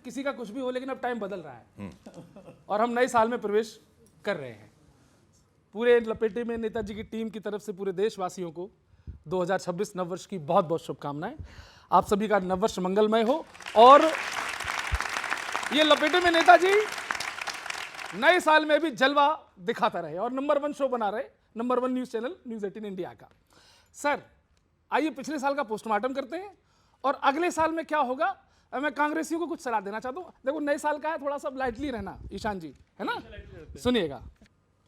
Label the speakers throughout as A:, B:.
A: किसी का कुछ भी हो, लेकिन अब टाइम बदल रहा है और हम नए साल में प्रवेश कर रहे हैं। पूरे लपेटे में नेताजी की टीम की तरफ से पूरे देशवासियों को 2026 नववर्ष की बहुत बहुत शुभकामनाएं। आप सभी का नववर्ष मंगलमय हो और ये लपेटे में नेताजी नए साल में भी जलवा दिखाता रहे और नंबर 1 शो बना रहे, number 1 news channel news 18 India का। सर आइए पिछले साल का पोस्टमार्टम करते हैं और अगले साल में क्या होगा। मैं कांग्रेसियों को कुछ सलाह देना चाहता हूं। देखो नए साल का है, थोड़ा सा लाइटली रहना ईशान जी, है ना। सुनिएगा,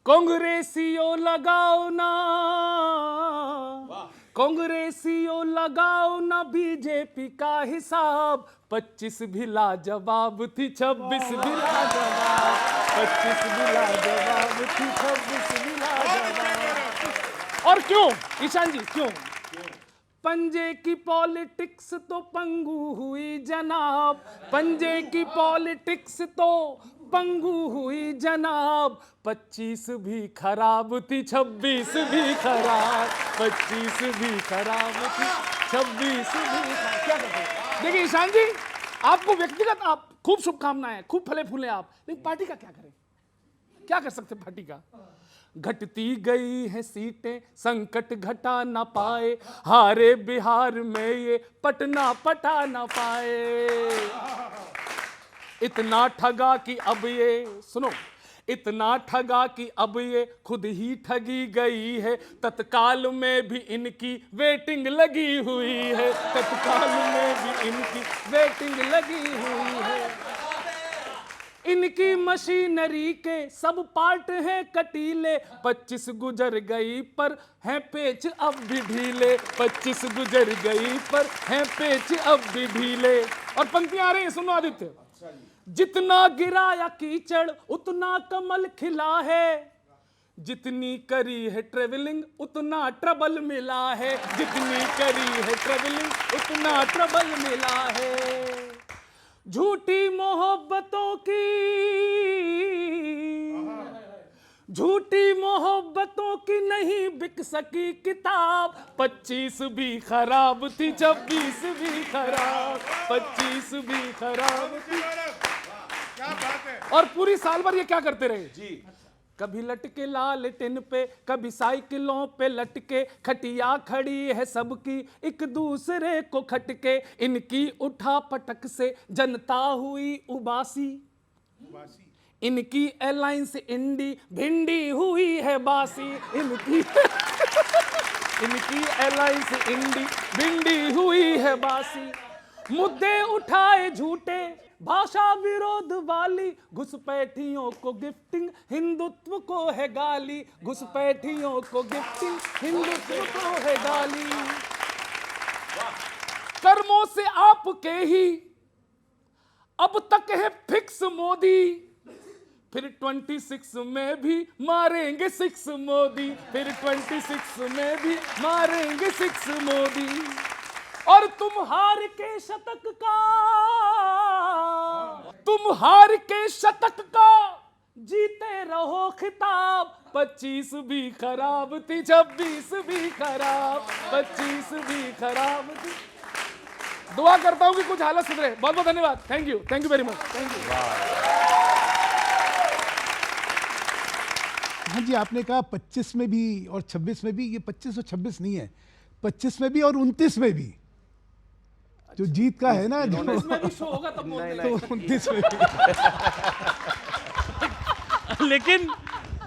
A: कांग्रेसियों लगाओ ना, कांग्रेसियों लगाओ ना बीजेपी का हिसाब। 25 भी लाजवाब थी, 26 भी लाजवाब, 25 भी लाजवाब थी, 26 भी लाजवाब। और क्यों ईशान जी, क्यों? पंजे की पॉलिटिक्स तो पंगु हुई जनाब, पंजे की पॉलिटिक्स तो पंगु हुई जनाब। 25 भी खराब थी, 26 भी खराब, 25 भी खराब थी, 26 भी खराब। क्या कहते हैं? देखिए ईशान जी, आपको व्यक्तिगत आप खूब शुभकामनाएं, खूब फले फूले आप, लेकिन पार्टी का क्या करें? क्या कर सकते पार्टी का? घटती गई है सीटें, संकट घटा ना पाए, हारे बिहार में ये पटना पटा ना पाए। इतना ठगा कि अब ये सुनो, इतना ठगा कि अब ये खुद ही ठगी गई है। तत्काल में भी इनकी वेटिंग लगी हुई है, तत्काल में भी इनकी वेटिंग लगी हुई है। इनकी मशीनरी के सब पार्ट हैं कटीले। 25 गुजर गई पर हैं पेच अब भी ढीले, 25 गुजर गई पर हैं पेच अब भी ढीले। और पंक्तियां आ रही हैं, सुनो आदित्य। जितना गिराया कीचड़ उतना कमल खिला है, जितनी करी है ट्रेवलिंग उतना ट्रबल मिला है, जितनी करी है ट्रेवलिंग उतना ट्रबल मिला है। झूठी मोहब्बतों की, झूठी मोहब्बतों की नहीं बिक सकी किताब। 25 भी खराब थी, 26 भी खराब, 25 भी खराब थी। क्या बात है। और पूरी साल भर ये क्या करते रहे जी? कभी लटके लालटेन पे, कभी साइकिलों पे लटके, खटिया खड़ी है सबकी एक दूसरे को खटके। इनकी उठा पटक से जनता हुई उबासी, इनकी एयरलाइंस इंडी भिंडी हुई है बासी। इनकी इनकी एयरलाइंस इंडी भिंडी हुई है बासी। मुद्दे उठाए झूठे, भाषा विरोध वाली, घुसपैठियों को गिफ्टिंग हिंदुत्व को है गाली, घुसपैठियों को गिफ्टिंग हिंदुत्व को है गाली। कर्मों से आपके ही अब तक है फिक्स मोदी, फिर 26 में भी मारेंगे 6 मोदी, फिर 26 में भी मारेंगे 6 मोदी। और तुम हार के शतक का, तुम हार के शतक का जीते रहो खिताब। 25 भी खराब थी, 26 भी खराब, 25 भी खराब थी। दुआ करता हूं कि कुछ हालत सुधरे। बहुत बहुत धन्यवाद। Thank you very much. Thank you.
B: हाँ जी, आपने कहा 25 में भी और 26 में भी। ये 25 और 26 नहीं है, 25 में भी और 29 में भी। जो जीत का है ना, जो
A: इसमें भी शो होगा तब बोलते हैं।
B: तो 29 में भी।
C: लेकिन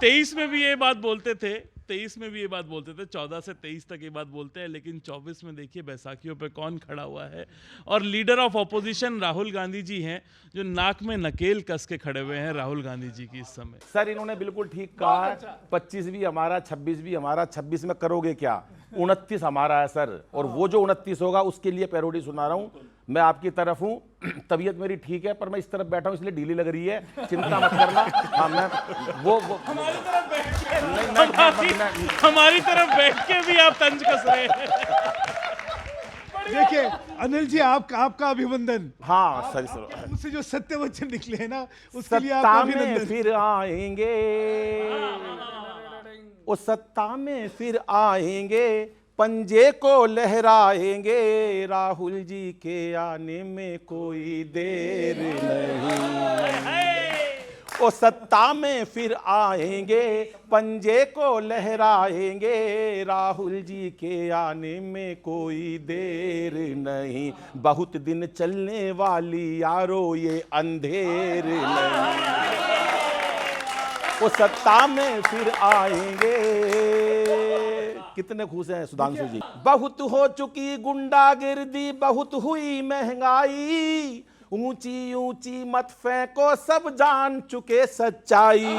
C: 23 में भी ये बात बोलते थे, 23 में भी ये बात बोलते थे, 14 से 23 तक ये बात बोलते हैं। लेकिन 24 में देखिए बैसाखियों पे कौन खड़ा हुआ है। और leader of opposition Rahul Gandhi ji हैं, जो नाक में नकेल कस के खड़े हुए हैं राहुल गांधी जी की इस समय।
D: सर इन्होंने बिल्कुल ठीक कहा है। 25 भी हमारा, 26 भी हमारा। 26 में करोगे क्या? 29 हमारा है सर। और वो जो 29 होगा उसके लिए पैरोडी सुना रहा हूँ। मैं आपकी तरफ हूँ, तबीयत मेरी ठीक है, पर मैं इस तरफ बैठा हूँ इसलिए ढीली लग रही है, चिंता मत करना। हाँ मैं वो
C: हमारी तरफ बैठ के भी आप तंज कस रहे हैं।
B: देखिए अनिल जी, आपका अभिनंदन।
D: हाँ सर, सर
B: मुझसे जो सत्य वचन निकले हैं ना, उसके लिए
D: सत्ता
B: आपका
D: में
B: अभिनंदन।
D: फिर आएंगे, उस सत्ता में फिर आएंगे, पंजे को लहराएंगे, राहुल जी के आने में कोई देर नहीं। वो सत्ता में फिर आएंगे, पंजे को लहराएंगे, राहुल जी के आने में कोई देर नहीं। बहुत दिन चलने वाली यारो ये अंधेर नहीं। वो सत्ता में फिर आएंगे। कितने खुश हैं सुधांशु जी। बहुत हो चुकी गुंडागिर्दी, बहुत हुई महंगाई, ऊंची ऊंची मत फेंको, सब जान चुके सच्चाई।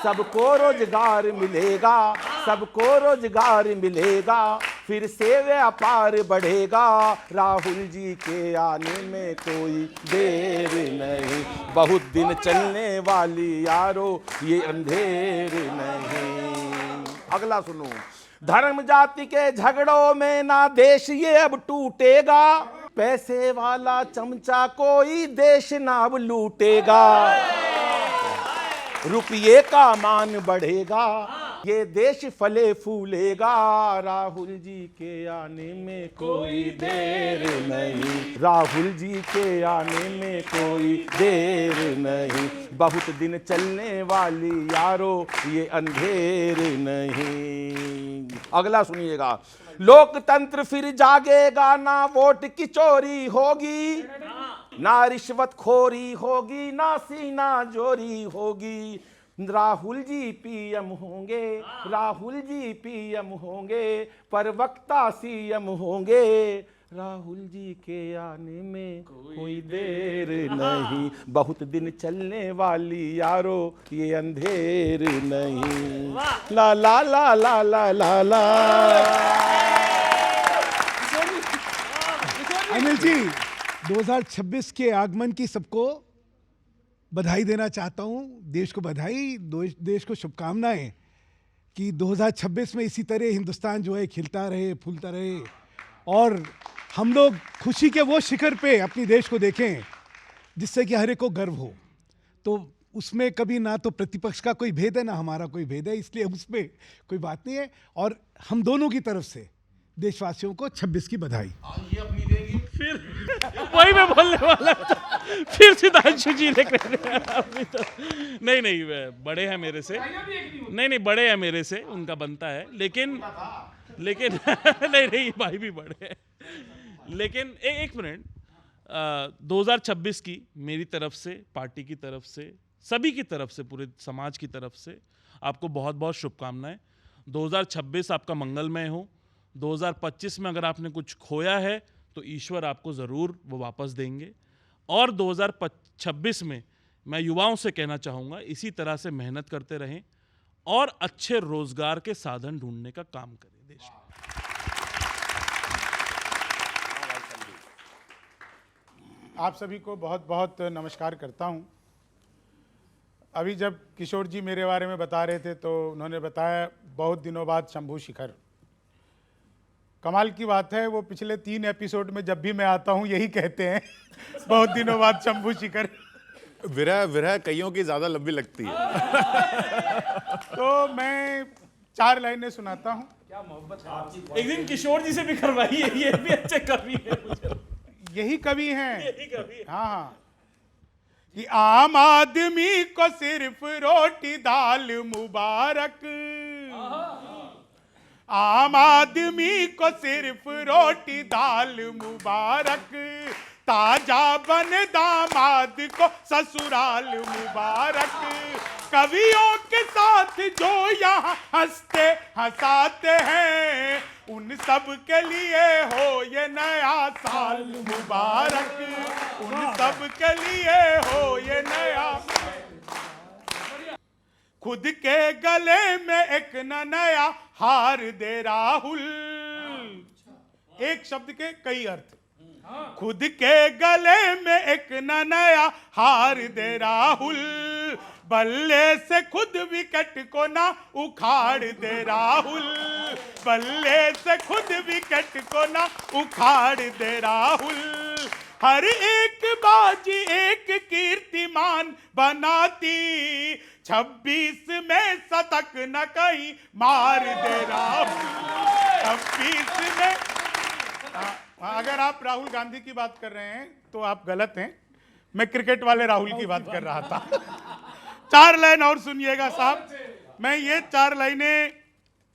D: सबको रोजगार मिलेगा, सबको रोजगार मिलेगा, फिर से व्यापार बढ़ेगा, राहुल जी के आने में कोई देर नहीं। बहुत दिन चलने वाली यारो ये अंधेर नहीं। अगला सुनो। धर्म जाति के झगड़ों में ना देश ये अब टूटेगा, पैसे वाला चमचा कोई देश ना अब लूटेगा। रुपये का मान बढ़ेगा, ये देश फले फूलेगा, राहुल जी के आने में कोई देर नहीं। राहुल जी के आने में कोई देर नहीं। बहुत दिन चलने वाली यारो ये अंधेर नहीं। अगला सुनिएगा। लोकतंत्र फिर जागेगा, ना वोट की चोरी होगी, ना रिश्वत खोरी होगी, ना सीना जोरी होगी। राहुल जी पीएम होंगे, राहुल जी पीएम होंगे, पर वक्ता सीएम होंगे, राहुल जी के आने में कोई देर नहीं। बहुत दिन चलने वाली यारो ये अंधेर नहीं। ला ला ला ला ला ला ला।
B: अनिल जी, 2026 के आगमन की सबको बधाई देना चाहता हूं। देश को बधाई, देश को शुभकामनाएं कि 2026 में इसी तरह हिंदुस्तान जो है खिलता रहे, फूलता रहे, और हम लोग खुशी के वो शिखर पे अपनी देश को देखें जिससे कि हर एक को गर्व हो। तो उसमें कभी ना तो प्रतिपक्ष का कोई भेद है, ना हमारा कोई भेद है, इसलिए उसमें कोई बात नहीं है। और हम दोनों की तरफ से देशवासियों को 26 की बधाई।
C: फिर वही मैं बोलने वाला था, फिर सुधांशु जी ने कह दिया अपनी तरफ। नहीं बड़े हैं मेरे से, नहीं बड़े हैं मेरे से, उनका बनता है, लेकिन नहीं भाई भी बड़े हैं। लेकिन एक मिनट, 2026 की मेरी तरफ से, पार्टी की तरफ से, सभी की तरफ से, पूरे समाज की तरफ से आपको बहुत बहुत शुभकामनाएं। 2026 आपका मंगलमय हो। 2025 में अगर आपने कुछ खोया है तो ईश्वर आपको ज़रूर वो वापस देंगे। और 2026 में मैं युवाओं से कहना चाहूँगा, इसी तरह से मेहनत करते रहें और अच्छे रोजगार के साधन ढूंढने का काम करें देश में।
E: आप सभी को बहुत बहुत नमस्कार करता हूं। अभी जब किशोर जी मेरे बारे में बता रहे थे तो उन्होंने बताया बहुत दिनों बाद शंभू शिखर। कमाल की बात है, वो पिछले 3 एपिसोड में जब भी मैं आता हूं यही कहते हैं बहुत दिनों बाद शंभू शिखर।
F: विरह कईयों की ज्यादा लंबी लगती है।
E: तो मैं 4 लाइनें सुनाता हूं।
C: क्या मोहब्बत। एक दिन किशोर जी से भी करवाइए, ये भी अच्छे कवि हैं।
E: यही कवि हैं।
C: यही कवि है।
E: हाँ, कि आम आदमी को सिर्फ रोटी दाल मुबारक, आम आदमी को सिर्फ रोटी दाल मुबारक, ताजा बन दामाद को ससुराल मुबारक। कवियों के साथ जो यहाँ हंसते हंसाते हैं, उन सब के लिए हो ये नया साल मुबारक, उन सब के लिए हो ये नया। खुद के गले में एक नया हार दे राहुल। एक शब्द के कई अर्थ। खुद के गले में एक नया हार दे राहुल, बल्ले से खुद विकेट को ना उखाड़ दे राहुल, बल्ले से खुद विकेट को ना उखाड़ दे राहुल। हर एक बाजी एक कीर्तिमान बनाती, 26 में शतक न कहीं मार दे राहुल। 26 में अगर आप राहुल गांधी की बात कर रहे हैं तो आप गलत हैं। मैं क्रिकेट वाले राहुल की बात कर रहा था। 4 लाइन और सुनिएगा साहब। मैं ये 4 लाइनें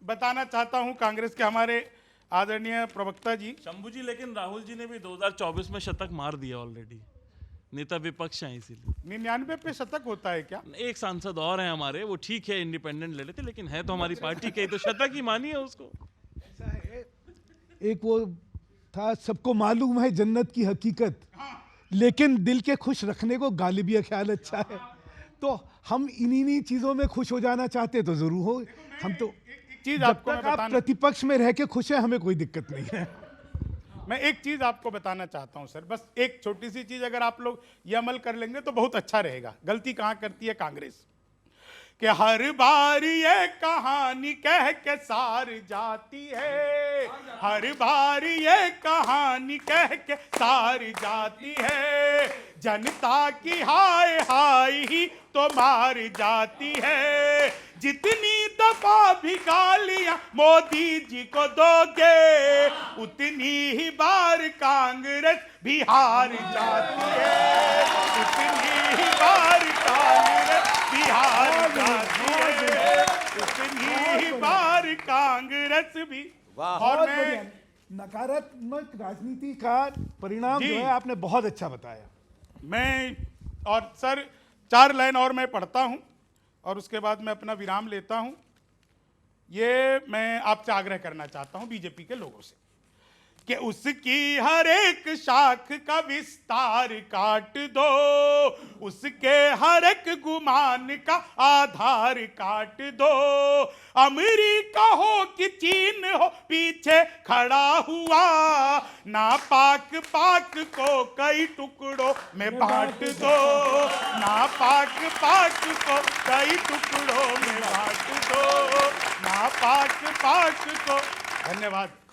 E: बताना चाहता हूं कांग्रेस के हमारे आदरणीय प्रवक्ता जी।
C: शंभू जी, लेकिन राहुल जी ने भी 2024 में शतक मार दिया ऑलरेडी, नेता विपक्ष हैं इसीलिए।
E: 99 पे शतक होता है क्या?
C: एक सांसद और हैं हमारे, वो ठीक है इंडिपेंडेंट ले लेते, लेकिन है तो हमारी पार्टी के, तो शतक ही मानिए उसको।
B: एक वो था, सबको मालूम है जन्नत की हकीकत, लेकिन दिल के खुश रखने को गालिबिया ख्याल अच्छा है। तो हम इन्हीं चीजों में खुश हो जाना चाहते तो जरूर हो। हम तो
E: चीज
B: जब
E: आपको
B: तक
E: मैं
B: आप
E: बताना
B: प्रतिपक्ष में रह के खुश हैं, हमें कोई दिक्कत नहीं है।
E: मैं एक चीज आपको बताना चाहता हूं सर, बस एक छोटी सी चीज अगर आप लोग ये अमल कर लेंगे तो बहुत अच्छा रहेगा। गलती कहां करती है कांग्रेस कि हर बार ये कहानी कह के सार जाती है, हर बार ये कहानी कह के सार जाती है, जनता की हाय हाय ही तो मार जाती है। जितनी दफा भी गालियां मोदी जी को दोगे, उतनी ही बार कांग्रेस भी हार जाती है, उतनी ही बार कांग्रेस भी हार जाती है, उतनी ही बार कांग्रेस भी। और मैं
B: नकारात्मक राजनीति का परिणाम
E: जी।
B: जो है आपने बहुत अच्छा बताया।
E: मैं और सर 4 लाइन और मैं पढ़ता हूं और उसके बाद मैं अपना विराम लेता हूं। ये मैं आपसे आग्रह करना चाहता हूं बीजेपी के लोगों से कि उसकी हर एक शाख का विस्तार काट दो, उसके हर एक गुमान का आधार काट दो। अमेरिका हो कि चीन हो पीछे खड़ा हुआ, ना पाक को कई टुकड़ों में बांट दो, ना पाक को कई टुकड़ों में बांट दो, ना पाक को। धन्यवाद।